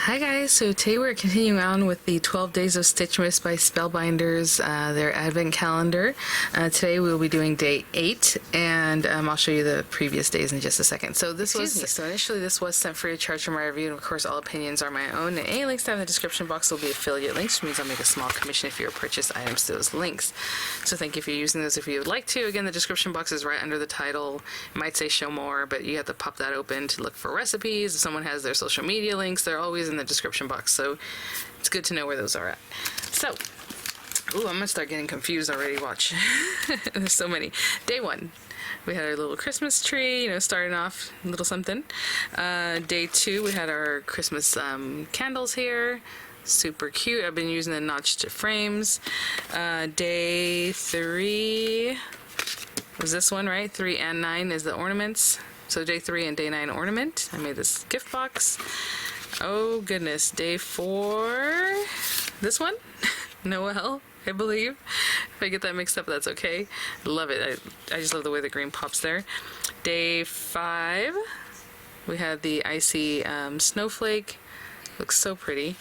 Hi guys, so today we're continuing on with the 12 Days of Stitchmas by Spellbinders, their advent calendar. Today we'll be doing day 8, and I'll show you the previous days in just a second. So initially this was sent free of charge from my review, and of course all opinions are my own, and any links down in the description box will be affiliate links, which means I'll make a small commission if you purchase items to those links. So thank you for using those if you would like to. Again, the description box is right under the title. It might say show more, but you have to pop that open to look for recipes. If someone has their social media links, they're always in the description box, so it's good to know where those are at. So, ooh, I'm gonna start getting confused already. Watch. There's so many. Day 1, we had our little Christmas tree, starting off a little something. Day 2, we had our Christmas candles here. Super cute. I've been using the notched frames. Day 3 was this one, right? 3 and 9 is the ornaments. So day 3 and day 9 ornament. I made this gift box. Oh goodness, day 4, this one, Noel, I believe. If I get that mixed up, that's okay. Love it. I just love the way the green pops there. Day 5, we had the icy snowflake. Looks so pretty.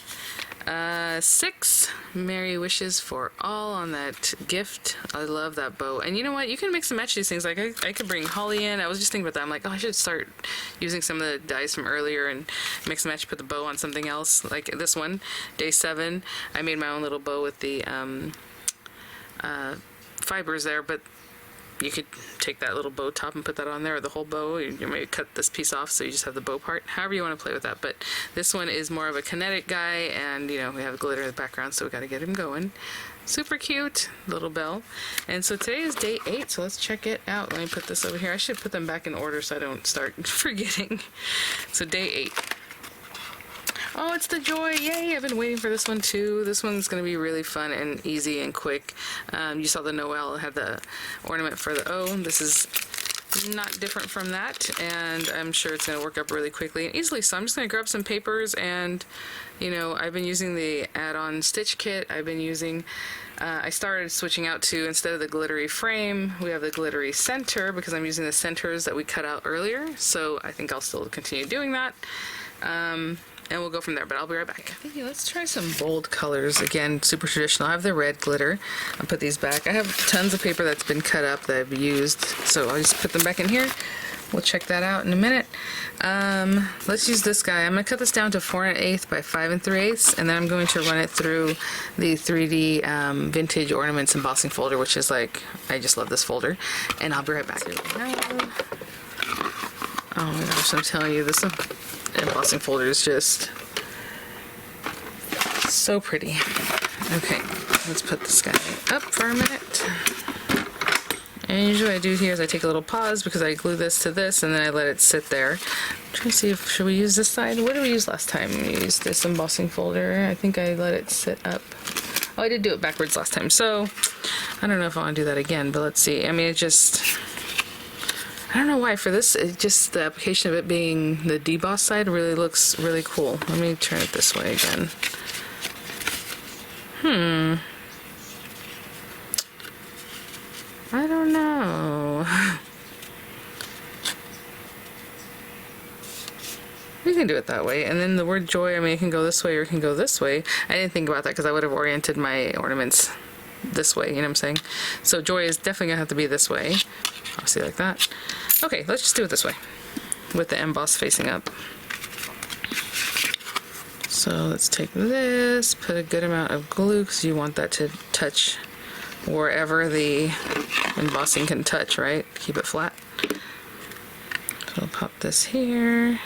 6, Merry Wishes for All on that gift. I love that bow. And you know what? You can mix and match these things. Like I could bring holly in. I was just thinking about that. I'm like, oh, I should start using some of the dies from earlier and mix and match, put the bow on something else. Like this one, day 7, I made my own little bow with the fibers there, but you could take that little bow top and put that on there, or the whole bow. You may cut this piece off so you just have the bow part. However you want to play with that. But this one is more of a kinetic guy, and we have glitter in the background, so we got to get him going. Super cute little bell. And so today is day 8, so let's check it out. Let me put this over here. I should put them back in order so I don't start forgetting. So day 8. Oh, it's the joy! Yay! I've been waiting for this one too. This one's going to be really fun and easy and quick. You saw the Noel had the ornament for the O. This is not different from that, and I'm sure it's going to work up really quickly and easily. So I'm just going to grab some papers, and I've been using the add-on stitch kit. I've been using I started switching out to, instead of the glittery frame, we have the glittery center, because I'm using the centers that we cut out earlier. So I think I'll still continue doing that. And we'll go from there, but I'll be right back. Let's try some bold colors. Again, super traditional. I have the red glitter. I'll put these back. I have tons of paper that's been cut up that I've used, so I'll just put them back in here. We'll check that out in a minute. Let's use this guy. I'm going to cut this down to 4 1/8 by 5 3/8, and then I'm going to run it through the 3D vintage ornaments embossing folder, which is like, I just love this folder, and I'll be right back. Oh my gosh, I'm telling you, this embossing folder is just so pretty. Okay, let's put this guy up for a minute. And usually what I do here is I take a little pause because I glue this to this and then I let it sit there. I'm trying to see if, should we use this side? What did we use last time? We used this embossing folder. I think I let it sit up. Oh, I did do it backwards last time, so I don't know if I want to do that again, but let's see. I mean, it just, I don't know why, for this, it just, the application of it being the deboss side really looks really cool. Let me turn it this way again. I don't know. We can do it that way. And then the word joy, I mean, it can go this way or it can go this way. I didn't think about that because I would have oriented my ornaments this way, you know what I'm saying? So joy is definitely gonna have to be this way. Obviously like that. Okay, let's just do it this way with the emboss facing up. So let's take this, put a good amount of glue because you want that to touch wherever the embossing can touch, right? Keep it flat. So I'll pop this here.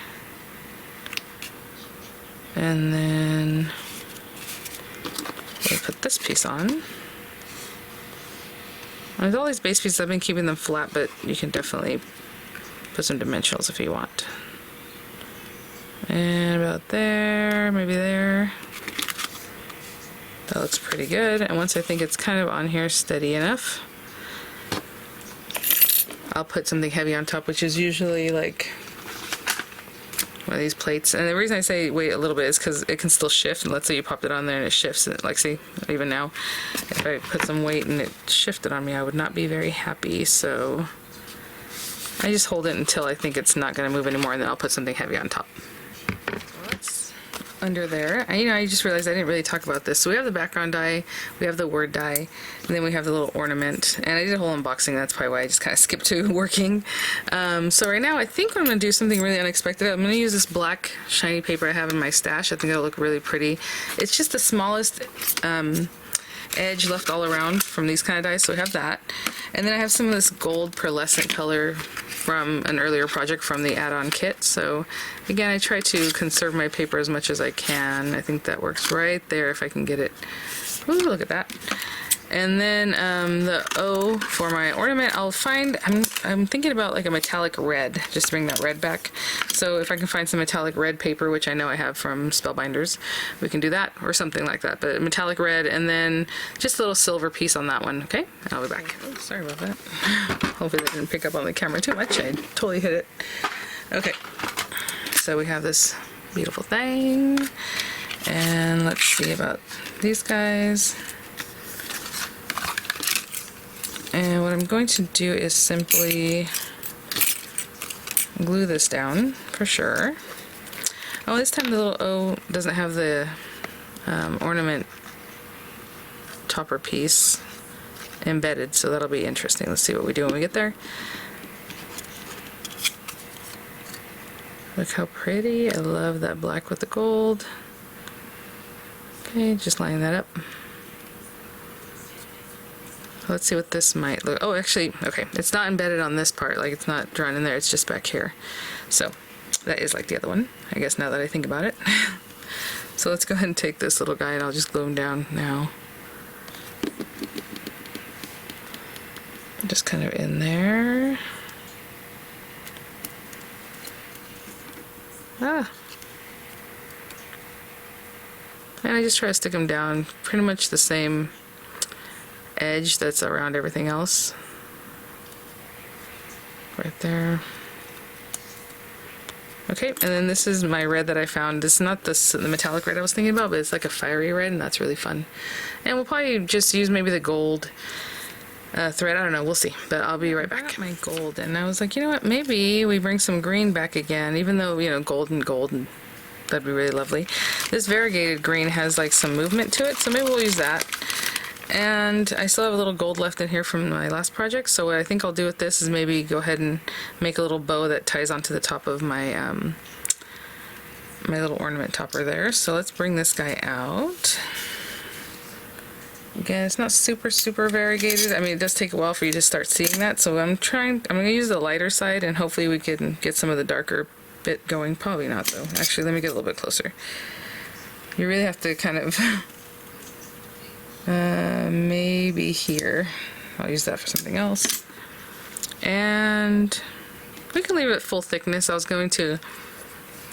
And then we'll put this piece on. With all these base pieces, I've been keeping them flat, but you can definitely put some dimensionals if you want. And about there, maybe there. That looks pretty good. And once I think it's kind of on here steady enough, I'll put something heavy on top, which is usually like one of these plates. And the reason I say wait a little bit is because it can still shift. And let's say you popped it on there and it shifts. And like, see, even now, if I put some weight and it shifted on me, I would not be very happy. So I just hold it until I think it's not going to move anymore, and then I'll put something heavy on top. under there. I just realized I didn't really talk about this. So we have the background die, we have the word die, and then we have the little ornament. And I did a whole unboxing, that's probably why I just kind of skipped to working. So right now I think I'm going to do something really unexpected. I'm going to use this black shiny paper I have in my stash. I think it'll look really pretty. It's just the smallest edge left all around from these kind of dies, so we have that. And then I have some of this gold pearlescent color from an earlier project from the add-on kit. So again, I try to conserve my paper as much as I can. I think that works right there if I can get it. Ooh, look at that. And then the O for my ornament, I'm thinking about like a metallic red, just to bring that red back. So if I can find some metallic red paper, which I know I have from Spellbinders, we can do that or something like that. But metallic red, and then just a little silver piece on that one. Okay, I'll be back. Oh, sorry about that. Hopefully that didn't pick up on the camera too much. I totally hit it. Okay, so we have this beautiful thing. And let's see about these guys. And what I'm going to do is simply glue this down for sure. Oh, this time the little O doesn't have the ornament topper piece embedded, so that'll be interesting. Let's see what we do when we get there. Look how pretty. I love that black with the gold. Okay, just line that up. Let's see what this might look. Oh, actually, okay, it's not embedded on this part, like it's not drawn in there, it's just back here. So that is like the other one, I guess, now that I think about it. So let's go ahead and take this little guy and I'll just glue him down now. Just kind of in there. Ah. And I just try to stick them down pretty much the same edge that's around everything else. Right there. Okay, and then this is my red that I found. This is not the metallic red I was thinking about, but it's like a fiery red, and that's really fun. And we'll probably just use maybe the gold thread. I don't know, we'll see. But I'll be right back. I got my gold, and I was like, you know what, maybe we bring some green back again, even though, you know, gold, and that'd be really lovely. This variegated green has like some movement to it, so maybe we'll use that. And I still have a little gold left in here from my last project, so what I think I'll do with this is maybe go ahead and make a little bow that ties onto the top of my my little ornament topper there. So let's bring this guy out. Again, it's not super variegated. I mean, it does take a while for you to start seeing that, so I'm going to use the lighter side, and hopefully we can get some of the darker bit going. Probably not, though. Actually, let me get a little bit closer. You really have to kind of maybe here. I'll use that for something else. And we can leave it full thickness. I was going to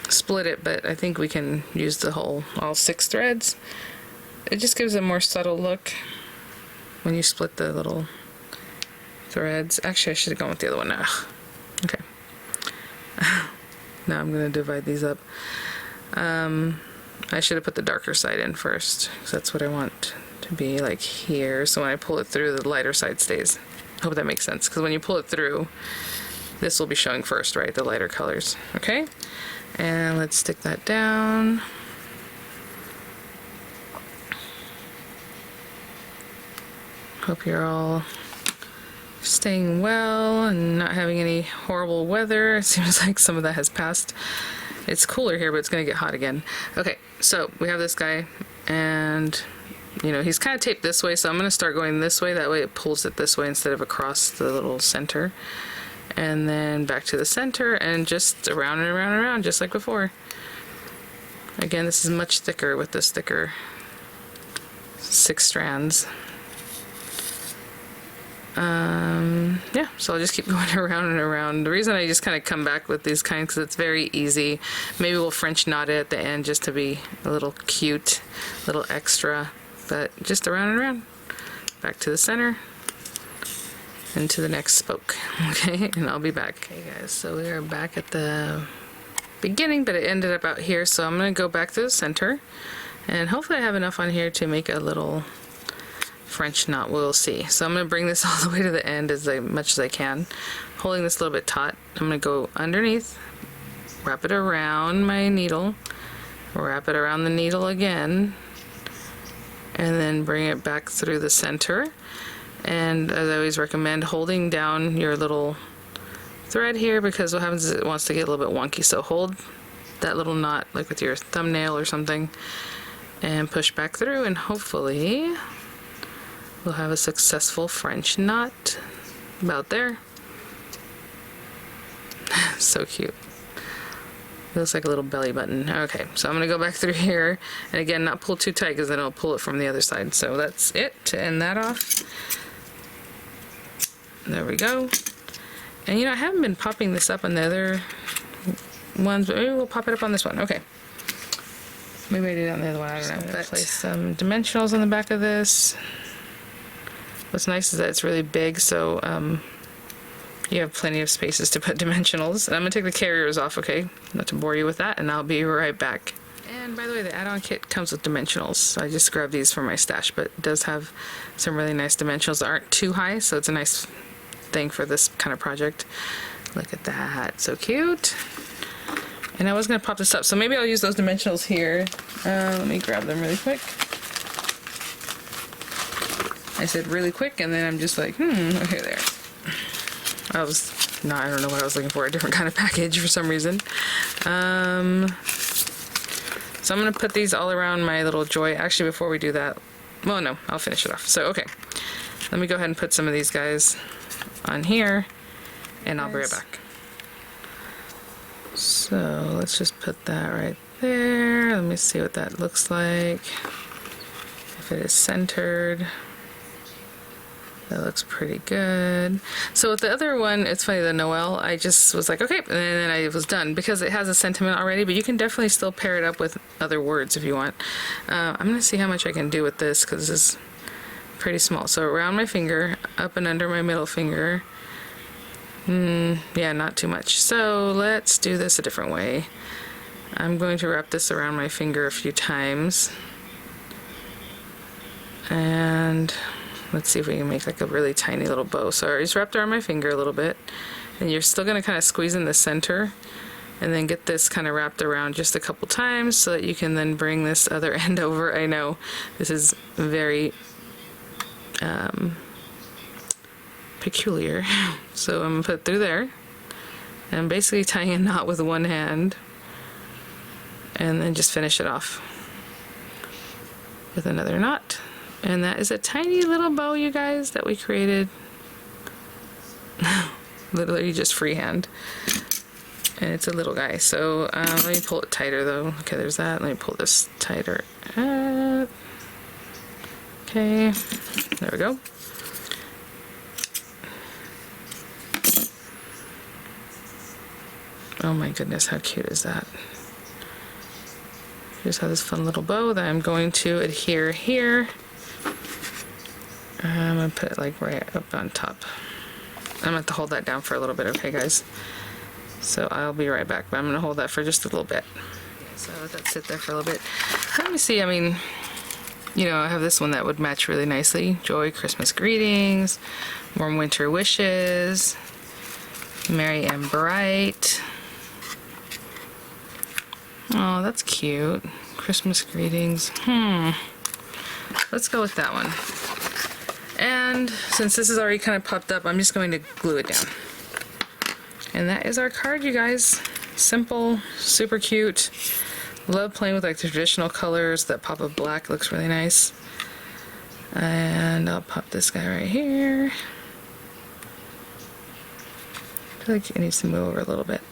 split it, but I think we can use the whole, all 6 threads. It just gives a more subtle look when you split the little threads. Actually, I should have gone with the other one now. Okay. Now I'm going to divide these up. I should have put the darker side in first, because that's what I want to be like here. So when I pull it through, the lighter side stays. I hope that makes sense, because when you pull it through, this will be showing first, right? The lighter colors. Okay? And let's stick that down. Hope you're all staying well and not having any horrible weather. It seems like some of that has passed. It's cooler here, but it's going to get hot again. Okay, so we have this guy, and you know, he's kind of taped this way, so I'm going to start going this way. That way it pulls it this way instead of across the little center. And then back to the center, and just around and around and around, just like before. Again, this is much thicker with this thicker 6 strands. Yeah, so I'll just keep going around and around. The reason I just kind of come back with these kinds, because it's very easy. Maybe we'll French knot it at the end just to be a little cute, a little extra, but just around and around. Back to the center, and to the next spoke. Okay, and I'll be back. Okay guys, so we are back at the beginning, but it ended up out here, so I'm going to go back to the center, and hopefully I have enough on here to make a little French knot. We'll see. So I'm going to bring this all the way to the end as much as I can, holding this a little bit taut. I'm going to go underneath, wrap it around my needle, wrap it around the needle again, and then bring it back through the center. And as I always recommend, holding down your little thread here, because what happens is it wants to get a little bit wonky. So hold that little knot like with your thumbnail or something and push back through, and hopefully we'll have a successful French knot about there. So cute. It looks like a little belly button. Okay, so I'm gonna go back through here, and again, not pull too tight because then I'll pull it from the other side. So that's it to end that off. There we go. And you know, I haven't been popping this up on the other ones, but maybe we'll pop it up on this one. Okay. Maybe I did it on the other one, I don't know. But place some dimensionals on the back of this. What's nice is that it's really big, so you have plenty of spaces to put dimensionals. And I'm gonna take the carriers off, okay? Not to bore you with that, and I'll be right back. And by the way, the add-on kit comes with dimensionals. I just grabbed these from my stash, but it does have some really nice dimensionals that aren't too high, so it's a nice thing for this kind of project. Look at that, so cute. And I was gonna pop this up, so maybe I'll use those dimensionals here. Let me grab them really quick. I said really quick, and then I'm just like, okay, there. I don't know what I was looking for, a different kind of package for some reason. So I'm gonna put these all around my little joy. Actually, before we do that, well, no, I'll finish it off. So, okay, let me go ahead and put some of these guys on here, and I'll be right back. So let's just put that right there. Let me see what that looks like. If it is centered. That looks pretty good. So with the other one, it's funny, the Noel, I just was like, okay, and then I was done because it has a sentiment already, but you can definitely still pair it up with other words if you want. I'm gonna see how much I can do with this because this is pretty small. So around my finger, up and under my middle finger. Yeah, not too much. So let's do this a different way. I'm going to wrap this around my finger a few times. And let's see if we can make like a really tiny little bow. So I just wrapped around my finger a little bit, and you're still going to kind of squeeze in the center and then get this kind of wrapped around just a couple times so that you can then bring this other end over. I know this is very peculiar. So I'm going to put it through there, and I'm basically tying a knot with one hand, and then just finish it off with another knot. And that is a tiny little bow, you guys, that we created. Literally just freehand. And it's a little guy. So let me pull it tighter though. Okay, there's that. Let me pull this tighter. Okay, there we go. Oh my goodness, how cute is that? Just have this fun little bow that I'm going to adhere here. I'm gonna put it like right up on top. I'm gonna have to hold that down for a little bit, okay guys? So I'll be right back, but I'm gonna hold that for just a little bit. Okay, so let that sit there for a little bit. Let me see, I mean, you know, I have this one that would match really nicely. Joy, Christmas greetings, warm winter wishes, merry and bright. Oh, that's cute. Christmas greetings. Let's go with that one. And since this is already kind of popped up, I'm just going to glue it down. And that is our card, you guys. Simple, super cute. Love playing with like the traditional colors. That pop of black looks really nice. And I'll pop this guy right here. I feel like it needs to move over a little bit.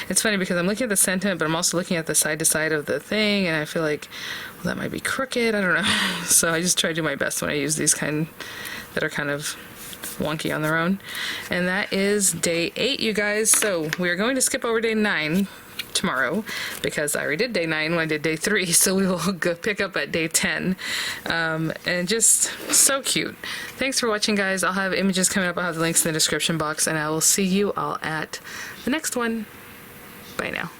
It's funny because I'm looking at the sentiment, but I'm also looking at the side to side of the thing, and I feel like, well, that might be crooked. I don't know. So I just try to do my best when I use these kind that are kind of wonky on their own. And that is day 8, you guys. So we are going to skip over day 9 tomorrow because I already did day 9 when I did day 3, so we will go pick up at day 10. And just so cute. Thanks for watching, guys. I'll have images coming up. I'll have the links in the description box, and I will see you all at the next one. Bye now.